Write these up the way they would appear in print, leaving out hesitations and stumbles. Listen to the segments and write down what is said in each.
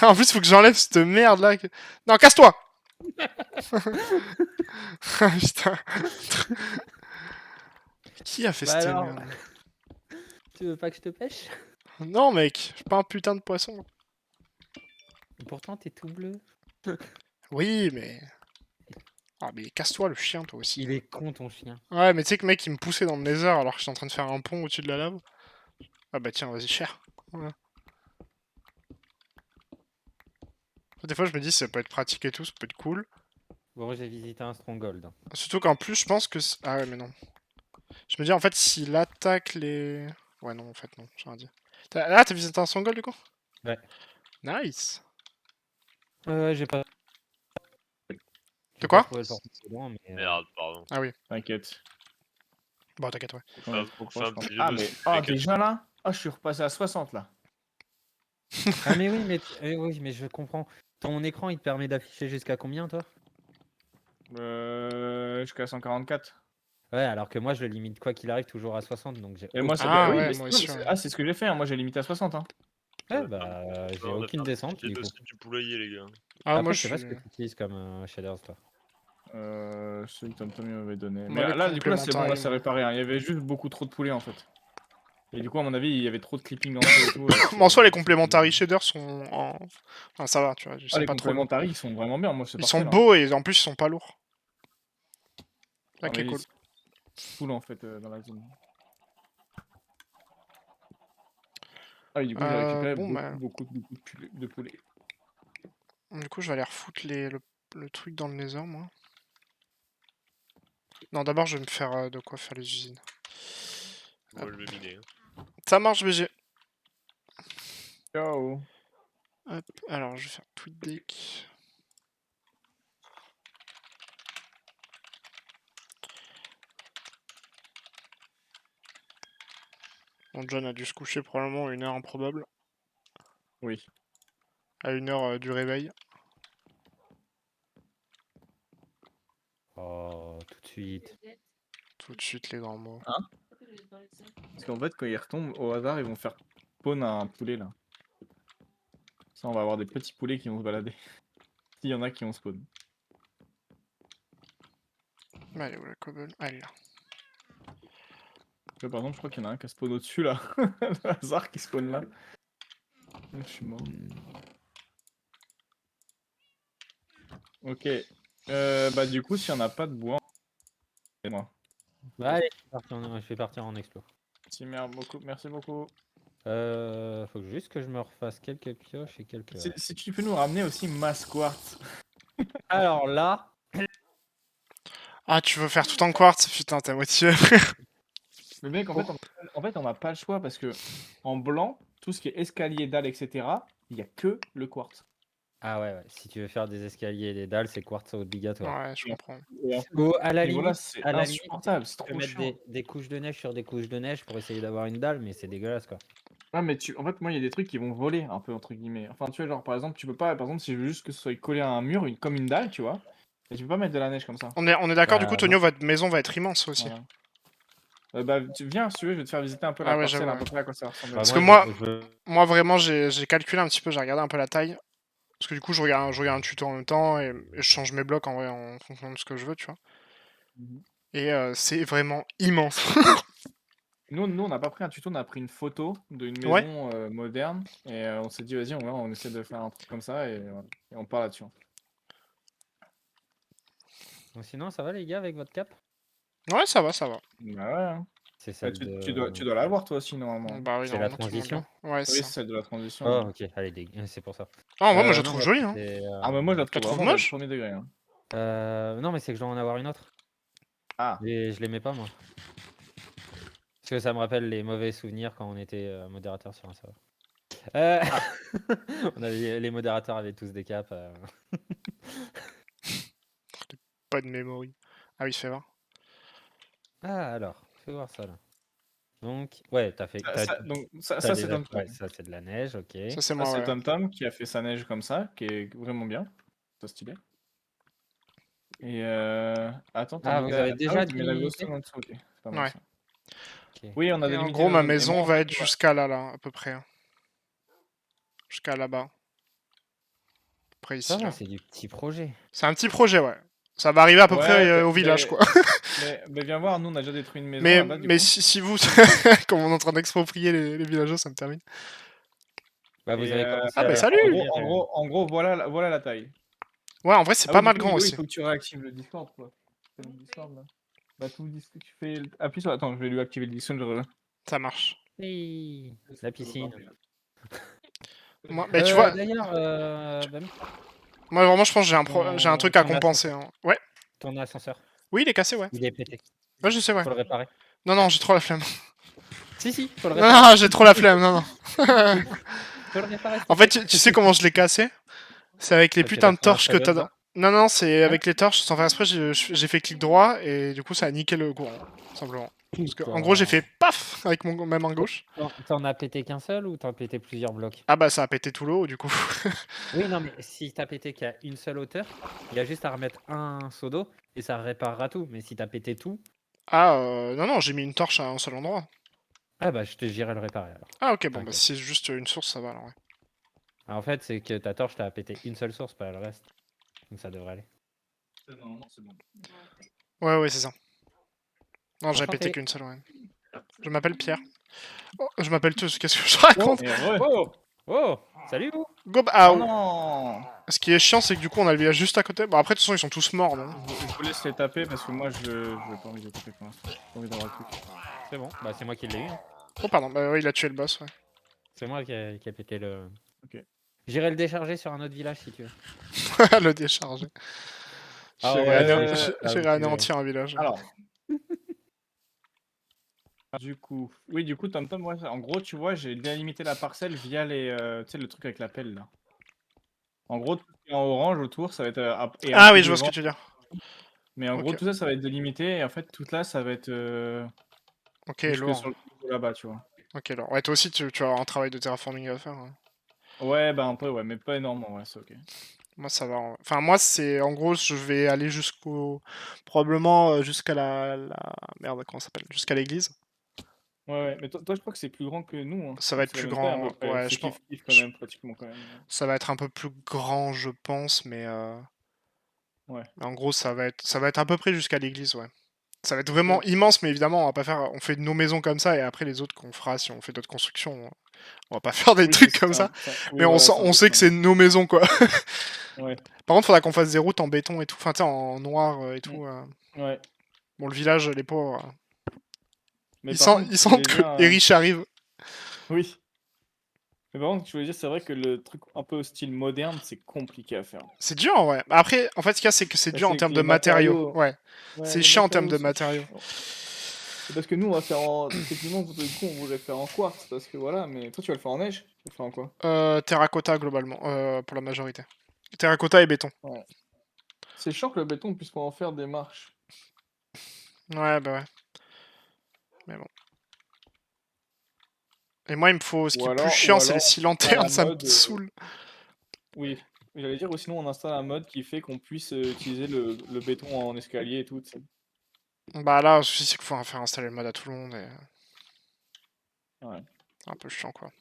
En plus, faut que j'enlève cette merde là. Non, casse-toi. Putain. Qui a fait Bah cette alors, merde? tu veux pas que je te pêche? Non, mec, je suis pas un putain de poisson. Pourtant, t'es tout bleu. Oui, mais. Ah, mais casse-toi le chien, toi aussi. Il est con, ton chien. Ouais, mais tu sais que mec, il me poussait dans le nether alors que j'étais en train de faire un pont au-dessus de la lave. Ah bah tiens, vas-y, cher. Voilà. Des fois, je me dis, ça peut être pratique et tout, ça peut être cool. Bon, j'ai visité un stronghold. Surtout qu'en plus, je pense que. Ah ouais, mais non. Je me dis, en fait, s'il attaque les. Ouais, non, en fait, non, j'ai rien dit. Ah, t'as visité un stronghold du coup? Ouais. Nice. J'ai pas... De J'ai pas quoi? trouvé le portail loin, mais... Merde, pardon. Ah oui. T'inquiète. Bon, t'inquiète, ouais. On fait Trop on fait proche, un je pense. petit jeu Ah, de mais. Street Ah, Fighter. déjà là? Ah, je suis repassé à 60 là. Ah mais oui, oui, mais je comprends. Ton écran, il te permet d'afficher jusqu'à combien, toi? Jusqu'à 144. Ouais, alors que moi, je le limite quoi qu'il arrive toujours à 60, donc j'ai Et moi, aucune... c'est. Bah Ah oui, ouais, mais moi non, mais aussi. Ouais. c'est ce que j'ai fait, hein. Moi j'ai limité à 60. Hein. Ouais, bah, j'ai On a aucune fait un descente, petit du coup. dossier du poulailler, les gars. Ah, moi, Après, je je sais pas suis. ce que tu utilises comme shaders, toi. Celui que TomTom m'avait donné. On Mais avait là, du coup, là, c'est bon, là, complémentaire, c'est moi. réparé. Hein. Il y avait juste beaucoup trop de poulets en fait. Et du coup, à mon avis, il y avait trop de clipping en dessous et tout. Bon, en soi, les complementary shaders sont en. Enfin, ça va, tu vois, ils Ah, sont les pas trop lourds. complémentaires, ils sont vraiment bien. Moi, c'est Ils sont parfait là. Hein. beaux et en plus, ils sont pas lourds. Ça Ah, qui est mais cool. c'est cool en fait dans la zone. Ah, oui, du coup, j'ai récupéré Bon, bah. beaucoup de poulets. Du coup, je vais aller refoutre le truc dans le nether, moi. Non, d'abord, je vais me faire de quoi faire les usines. Moi, je vais miner. Ça marche, BG. Ciao. Hop, alors je vais faire tweet deck. Bon, John a dû se coucher probablement à une heure improbable. Oui. À une heure du réveil. Oh, tout de suite. Tout de suite, les grands mots. Hein? Parce qu'en fait, quand ils retombent au hasard, ils vont faire spawn un poulet là. Ça, on va avoir des petits poulets qui vont se balader. S'il y en a qui vont spawn. Bah, elle est où la cobble? Ah, elle est là. Là, par exemple, je crois qu'il y en a un qui a spawn au-dessus là. Le hasard qui spawn là. Je suis mort. Ok. Bah du coup, s'il n'y en a pas de bois, c'est moi. Bah, allez, je vais partir en explo. Merci beaucoup. Faut juste que je me refasse quelques pioches et quelques... Si tu peux nous ramener aussi Mass Quartz. Alors là... Ah, tu veux faire tout en quartz? Putain, t'es motivé. Mais mec, en fait, on n'a pas le choix parce que en blanc, tout ce qui est escalier, dalle, etc., il n'y a que le quartz. Ah ouais, si tu veux faire des escaliers et des dalles, c'est quartz obligatoire. Ouais, je comprends. Ou à la Et voilà, limite, c'est à la limite, insupportable, c'est tu peux trop mettre chiant. des couches de neige sur des couches de neige pour essayer d'avoir une dalle, mais c'est dégueulasse, quoi. Ouais, mais en fait, moi, il y a des trucs qui vont voler un peu, entre guillemets. Enfin, tu vois, genre, par exemple, tu peux pas, par exemple, si je veux juste que ce soit collé à un mur, comme une dalle, tu vois, et tu peux pas mettre de la neige comme ça. On est d'accord, du coup, Bah, Tonio, votre maison va être immense aussi. Voilà. Bah, tu viens, si tu veux, je vais te faire visiter un peu Ah la ouais, parcelle, j'avoue, à peu ouais. près à quoi ça ressemble. bah, Parce que je- moi vraiment, j'ai calculé un petit peu, j'ai regardé un peu la taille. Parce que du coup, je regarde un tuto en même temps et je change mes blocs en vrai en fonction de ce que je veux, tu vois. Mhm. Et c'est vraiment immense. Nous, on n'a pas pris un tuto, on a pris une photo d'une Ouais. maison moderne, et on s'est dit, vas-y, on essaie de faire un truc comme ça, et, voilà. Et on part là-dessus. Donc, sinon, ça va les gars avec votre cap? Ouais, ça va, ça va. Bah ouais. Hein. C'est Bah, celle de... tu dois l'avoir toi aussi, normalement. Bah oui, C'est la normalement, tout le monde transition? l'a. Ouais, Oui, c'est c'est ça. celle de la transition. Oh, Ouais. ok, allez, c'est pour ça. Ah, moi, je la Non, trouve moi, jolie, hein. Ah, mais moi, je la Tu la trouve trouves vraiment moche? premier degré. Hein. Non, mais c'est que je dois en avoir une autre. Ah. Et je les mets pas, moi. Parce que ça me rappelle les mauvais souvenirs quand on était modérateur sur un serveur. Les modérateurs avaient tous des caps. Pas de memory. Ah oui, fais voir. Ah, alors, fais voir ça là. Donc, ouais, t'as fait. Donc, T'as ça c'est déjà... TomTom. Ouais, ça c'est de la neige, ok. Ça, c'est Ça, moi, c'est ouais. TomTom qui a fait sa neige comme ça, qui est vraiment bien. C'est stylé. Et attends, t'as Ah, mis vous la... avez Ah déjà oui, t'as mis la délimité? glowstone en dessous, ok. C'est pas mal Ouais. ça. Ok. Oui, on a Et en délimité gros, la ma zone. Et maison moi, en va fait, être jusqu'à là, à peu près. jusqu'à là-bas. Après ici, Ça va, là. c'est du petit projet. C'est un petit projet, ouais. Ça va arriver à peu Ouais, près mais- au village, quoi. Mais viens voir, nous on a déjà détruit une maison Mais, là-bas. du mais coup. si vous, comme on est en train d'exproprier les villageois, ça me termine. Bah, vous Et, avez commencé Ah, bah, à salut En gros, voilà la taille. Ouais, en vrai, c'est Ah pas oui, du mal coup, grand Léo, aussi. il faut que tu réactives le Discord, quoi. C'est le Discord, là. Bah, tu fais... Appuie sur... Attends, je vais lui activer le Discord. Ça marche. Hey, la piscine. Mais tu vois, D'ailleurs, Bam, moi vraiment, je pense que j'ai un truc à ton compenser. ascenseur. Hein. Ouais. Ton ascenseur, Oui, il est cassé, ouais. il est pété. Ouais, je sais, ouais. Faut le réparer. Non, non, j'ai trop la flemme. Si, si, faut le Non, réparer. non, j'ai trop la flemme, non, non. Faut le réparer, s'il te En fait, plaît. tu sais comment je l'ai cassé? C'est avec les Parce que putains t'as de fait un torches que shadow t'as dans... dedans. Non, non, c'est Hein avec les torches, sans faire exprès, j'ai fait clic droit, et du coup, ça a niqué le courant, simplement. Parce que, en gros, j'ai fait PAF avec ma main gauche. T'en as pété qu'un seul ou t'en as pété plusieurs blocs? Ah bah, ça a pété tout l'eau, du coup. Oui, non, mais si t'as pété qu'à une seule hauteur, il y a juste à remettre un seau d'eau et ça réparera tout. Mais si t'as pété tout, Ah, non, non, j'ai mis une torche à un seul endroit. ah bah j'irai le réparer alors. Ah, ok, bon, bah, T'inquiète. si c'est juste une source, ça va, alors, ouais. Alors, en fait, c'est que ta torche t'as pété une seule source, pas le reste. Donc ça devrait aller. Non, c'est bon. Ouais, ouais, c'est ça. Non, j'avais pété Enchanté. qu'une seule, ouais. Je m'appelle Pierre. Oh, je m'appelle tous, qu'est-ce que je raconte? Et ouais. Oh! Oh! Salut vous! Go, Oh ah, non! ce qui est chiant, c'est que du coup, on a le village juste à côté. Bon, après, de toute façon, ils sont tous morts, non? Je vous laisse les taper parce que moi je veux pas envie de les taper pour l'instant. J'ai pas envie d'avoir le truc. C'est bon, bah c'est moi qui l'ai eu. Hein. Oh, pardon, bah oui, il a tué le boss, ouais. C'est moi qui a pété le. Ok. J'irai le décharger sur un autre village si tu veux. Le décharger. Ah J'irai ouais, j'irai anéantir un village. Alors. Du coup, oui, du coup, TomTom, ouais, en gros, tu vois, j'ai délimité la parcelle via les, tu sais, le truc avec la pelle là. En gros, tout ce qui est en orange autour, ça va être et un Ah peu oui, je vois ce que devant. tu veux dire. Mais en gros, Ok. tout ça, ça va être délimité et en fait, toute là, ça va être Ok, jusque lourd. sur le coup là-bas, tu vois. Ok, lourd. Ouais, toi aussi, tu as un travail de terraforming à faire. Hein. Ouais, bah un peu, ouais, mais pas énormément, ouais, c'est ok. Moi, ça va. Enfin, moi, c'est en gros, je vais aller probablement jusqu'à merde, comment ça s'appelle? Jusqu'à l'église. Ouais, ouais, mais toi, je crois que c'est plus grand que nous. Hein. Ça va être C'est la plus même taille à grand. peu près. Ouais, C'est je pense. kiff quand même, pratiquement quand même. Ça va être un peu plus grand, je pense, mais Ouais. en gros, ça va être à peu près jusqu'à l'église, ouais. Ça va être vraiment immense, mais évidemment, on fait nos maisons comme ça, et après les autres qu'on fera, si on fait d'autres constructions, on va pas faire des Oui, trucs comme ça. oui, Mais voilà, c'est un on peu sait ça, que c'est nos maisons, quoi. Ouais, Par contre, faudra qu'on fasse des routes en béton et tout, enfin, tu sais, en noir et tout. ouais. Bon, le village, les pauvres, Mais ils par contre, ils je voulais sentent que dire, Erich arrive. oui. Mais par contre, je voulais dire, c'est vrai que le truc un peu au style moderne, c'est compliqué à faire. C'est dur, ouais. Après, en fait, ce qu'il y a, c'est que c'est Bah, dur en c'est que termes de les matériaux. matériaux. Ouais. Ouais, C'est les chiant en termes matériaux, de c'est matériaux. chiant. C'est parce que nous, on va faire en. Techniquement, pour le coup, on voudrait faire en quartz, parce que voilà, mais toi, tu vas le faire en neige? Tu vas le faire en quoi? Terracotta, globalement, pour la majorité. Terracotta et béton. Ouais. C'est chiant que le béton puisse pas en faire des marches. Ouais, bah ouais. Mais bon. Et moi, il me faut. Ce qui est plus chiant, c'est les 6 lanternes, ça me saoule. Oui, j'allais dire, ou sinon on installe un mode qui fait qu'on puisse utiliser le béton en escalier et tout, tu sais. Bah là, le souci, c'est qu'il faut faire installer le mode à tout le monde et. Ouais. C'est un peu chiant, quoi.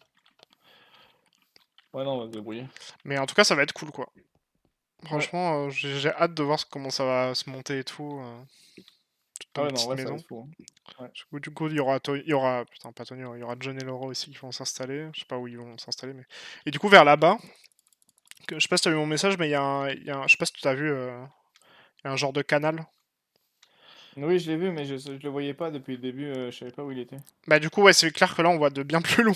Ouais, non, on va se débrouiller. Mais en tout cas, ça va être cool, quoi. Franchement, j'ai hâte de voir comment ça va se monter et tout. Toute Ah notre ouais, non, petite ouais, ça va maison. être fou. Hein. Ouais. Du coup, il y aura. Putain, pas Tony, il y aura John et Laura aussi qui vont s'installer. Je sais pas où ils vont s'installer, mais. Et du coup, vers là-bas, je sais pas si t'as vu mon message, mais je sais pas si tu as vu. Il y a un genre de canal. Oui, je l'ai vu, mais je le voyais pas depuis le début, je savais pas où il était. Bah, du coup, ouais, c'est clair que là, on voit de bien plus loin.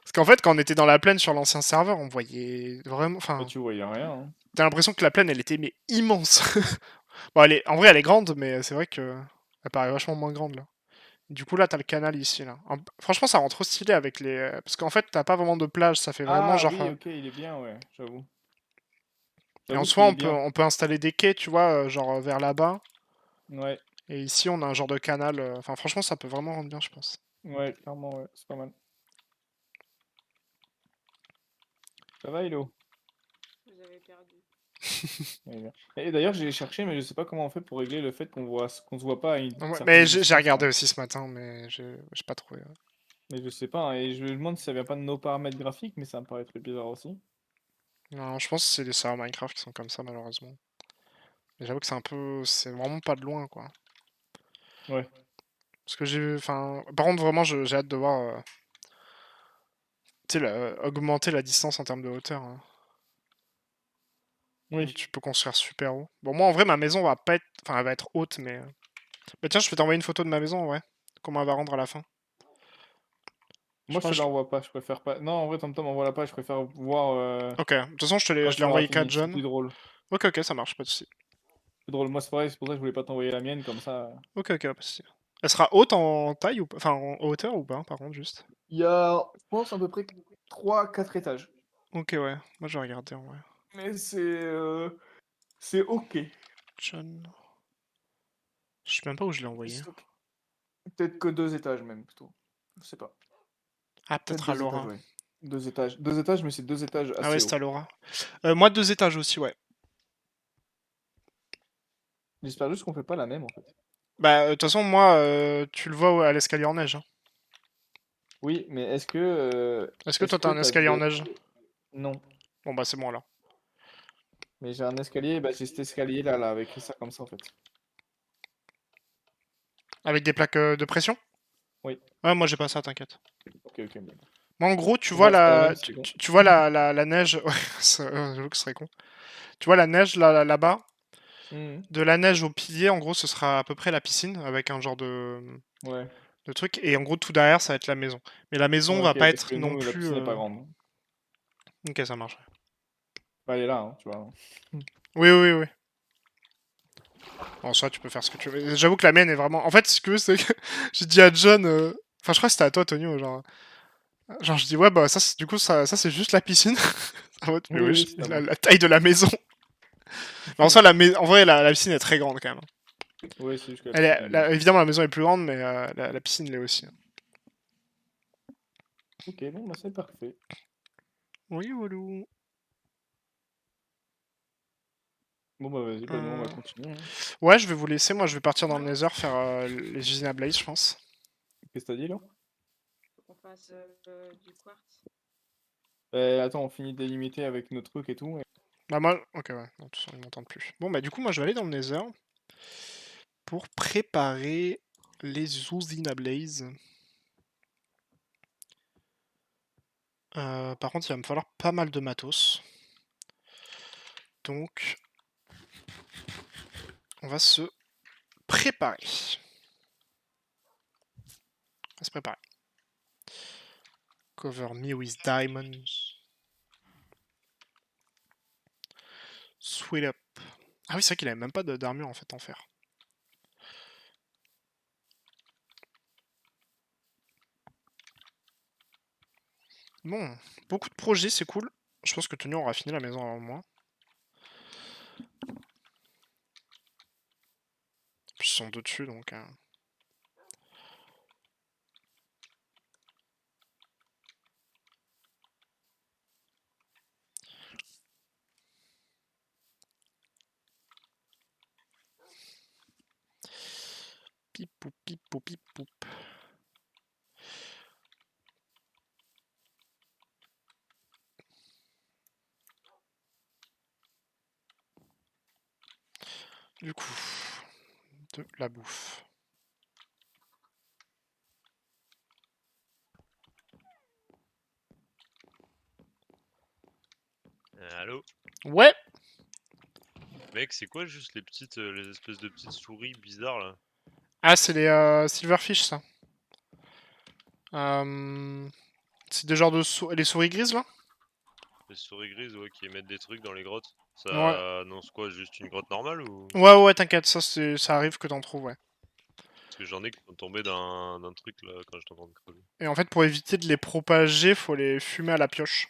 Parce qu'en fait, quand on était dans la plaine sur l'ancien serveur, on voyait vraiment. Bah, Enfin, tu voyais rien. Hein. t'as l'impression que la plaine, elle était mais immense. Bon, en vrai, elle est grande, mais c'est vrai que elle paraît vachement moins grande là. Du coup, là, t'as le canal ici, là. Franchement, ça rend trop stylé avec les. Parce qu'en fait, t'as pas vraiment de plage, ça fait vraiment Ah genre. oui, ok, il est bien, ouais, j'avoue. Et en J'avoue soi, qu'il est bien. on peut installer des quais, tu vois, genre vers là-bas. Ouais, Et ici, on a un genre de canal. Enfin, franchement, ça peut vraiment rendre bien, je pense. ouais, clairement, ouais, c'est pas mal. Ça va, Hello? Vous avez perdu. Ouais, bien. Et d'ailleurs, j'ai cherché, mais je sais pas comment on fait pour régler le fait qu'on se voit pas à une Ouais, certaine mais j'ai distance, regardé là. aussi ce matin, mais j'ai pas trouvé. Mais je sais pas, hein, et je me demande si ça vient pas de nos paramètres graphiques, mais ça me paraît très bizarre aussi. Non, je pense que c'est les serveurs Minecraft qui sont comme ça, malheureusement. Mais j'avoue que c'est un peu... C'est vraiment pas de loin, quoi. Ouais. Parce que j'ai... Enfin... Par contre, vraiment, j'ai hâte de voir... tu sais, augmenter la distance en termes de hauteur, hein. Oui. Donc, tu peux construire super haut. Bon, moi, en vrai, ma maison va pas être... Enfin, elle va être haute, mais... Bah tiens, je vais t'envoyer une photo de ma maison, ouais. Comment elle va rendre à la fin. Moi, crois je que te l'envoie pas, je préfère pas. Non, en vrai, TomTom, envoie-la pas, je préfère voir Ok, de toute façon, quand je tu l'ai auras envoyé qu'à fini, c'est John. plus drôle. Ok, ok, ça marche, pas de soucis. Plus drôle, moi, c'est pareil, c'est pour ça que je voulais pas t'envoyer la mienne, comme ça. Ok, ok, pas de soucis. Elle sera haute en taille ou pas? Enfin, en hauteur ou pas, par contre, juste. Il y a, je pense, à peu près 3-4 étages. Ok, ouais. Moi, je vais regarder, en vrai. Mais c'est ok. John... Je sais même pas où je l'ai envoyé. C'est ok. Peut-être que 2 étages, même, plutôt. Je sais pas. Ah, Peut-être peut-être à 2 étages, Laura. ouais. 2 étages. 2 étages, mais c'est 2 étages Ah ouais, assez c'est à hauts. Laura. Moi, 2 étages aussi, ouais. J'espère juste qu'on fait pas la même, en fait. Bah, de toute façon, moi, tu le vois à l'escalier en neige, hein. Oui, mais Est-ce que est-ce toi, t'as que un t'as escalier en des... neige? Non. Bon, bah, c'est bon, alors. Mais j'ai un escalier, bah j'ai cet escalier-là, là, avec ça comme ça, en fait. Avec des plaques de pression? Oui. Ouais, moi, j'ai pas ça, t'inquiète. Ok, ok. Bon. Moi, en gros, tu Bon, vois bah, c'est pas la la... même, c'est con. Tu vois la neige... Ouais, j'avoue que ce serait con. Tu vois la neige, là-bas? Mhm. De la neige au pilier, en gros, ce sera à peu près la piscine, avec un genre Ouais. de truc. Et en gros, tout derrière, ça va être la maison. Mais la maison Ouais, va ok, pas parce être que non nous, la plus... piscine n'est pas grande. Ok, ça marche. Bah, elle est là, hein, tu vois. Oui, oui, oui. En soi, tu peux faire ce que tu veux. J'avoue que la mienne est vraiment... En fait, ce que c'est que j'ai dit à John... Enfin, je crois que c'était à toi, Tonio, genre... Genre, je dis, ouais, bah, ça, du coup, ça c'est juste la piscine. En mode, mais Oui, oui, wesh, c'est à la, moi. la taille de la maison. Mais en soi, en vrai, la piscine est très grande, quand même. Oui, c'est juste que la piscine est immense. Évidemment, la maison est plus grande, mais la piscine l'est aussi. Ok, bon, bah, c'est parfait. Oui, Walou. Bon, bah, vas-y, bah, nous, on va Euh, continuer, hein. Ouais, je vais vous laisser. Moi, je vais partir dans le Nether faire les usines à Blaze, je pense. Qu'est-ce que t'as dit, là? Faut qu'on fasse du quartz. Bah, attends, on finit de délimiter avec nos trucs et tout. Bah, moi, ok, ouais. Non, de toute façon, ils m'entendent plus. Bon, bah, du coup, moi, je vais aller dans le Nether pour préparer les usines à Blaze. Par contre, il va me falloir pas mal de matos. Donc, on va se préparer. On va se préparer. Cover me with diamonds. Sweet up. Ah oui, c'est vrai qu'il avait même pas d'armure en fait en fer. Bon, beaucoup de projets, c'est cool. Je pense que Tony aura fini la maison avant moi. Puis ils sont deux dessus donc. Pipou, pipou, pipou. Du coup, de la bouffe. Allô? Ouais. Mec, c'est quoi juste les espèces de petites souris bizarres là? Ah, c'est les silverfish ça. C'est des genres de les souris grises là. Les souris grises, ouais, qui émettent des trucs dans les grottes. Ouais. Ça annonce quoi? Juste une grotte normale ou? Ouais, ouais, t'inquiète, ça arrive que t'en trouves, ouais. Parce que j'en ai qui sont tombés d'un truc là quand j'étais en train de crever. Et en fait, pour éviter de les propager, faut les fumer à la pioche.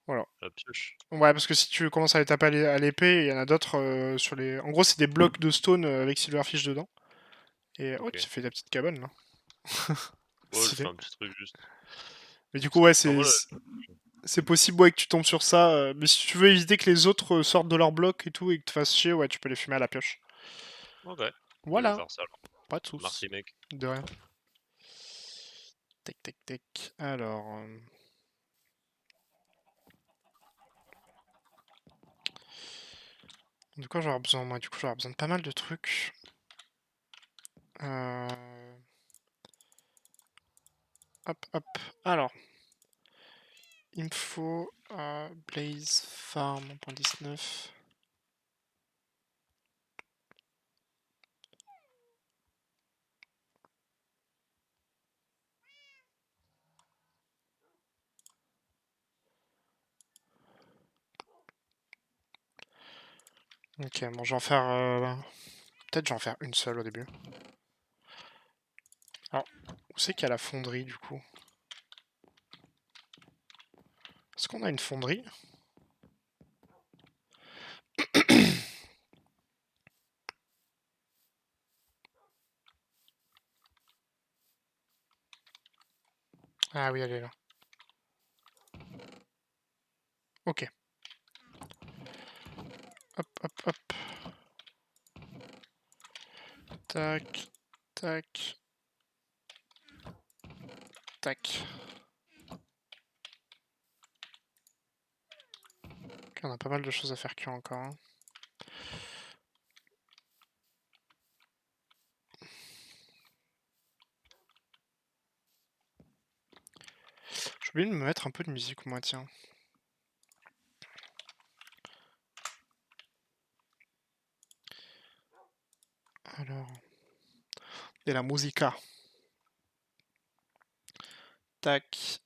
Voilà. La pioche. Ouais, parce que si tu commences à les taper à l'épée, il y en a d'autres sur les. En gros, c'est des blocs de stone avec silverfish dedans. Et oh, Ok. tu fais ta petite cabane là. Ouais, je fais Stylé. un petit truc juste. Mais du coup, Parce ouais, que enfin, voilà. c'est possible ouais, que tu tombes sur ça. Mais si tu veux éviter que les autres sortent de leur bloc et tout et que te fasses chier, ouais, tu peux les fumer à la pioche. Ok. Je vais Voilà, faire ça alors. pas de soucis. Merci mec. De rien. Tac, tac, tac. Alors. De quoi j'aurai besoin, moi? Du coup, j'aurai besoin de pas mal de trucs. Hop, hop. Alors. Il me faut Blaze Farm 1.19. Ok, bon, je vais en faire. Peut-être je vais en faire une seule au début. Alors, où c'est qu'il y a la fonderie du coup? Est-ce qu'on a une fonderie? Ah oui, elle est là. Ok. Hop, hop, hop. Tac, tac. Tac. Ok, on a pas mal de choses à faire cuire encore. Hein. J'ai oublié de me mettre un peu de musique, moi, tiens. Alors. Et la musica. Tac.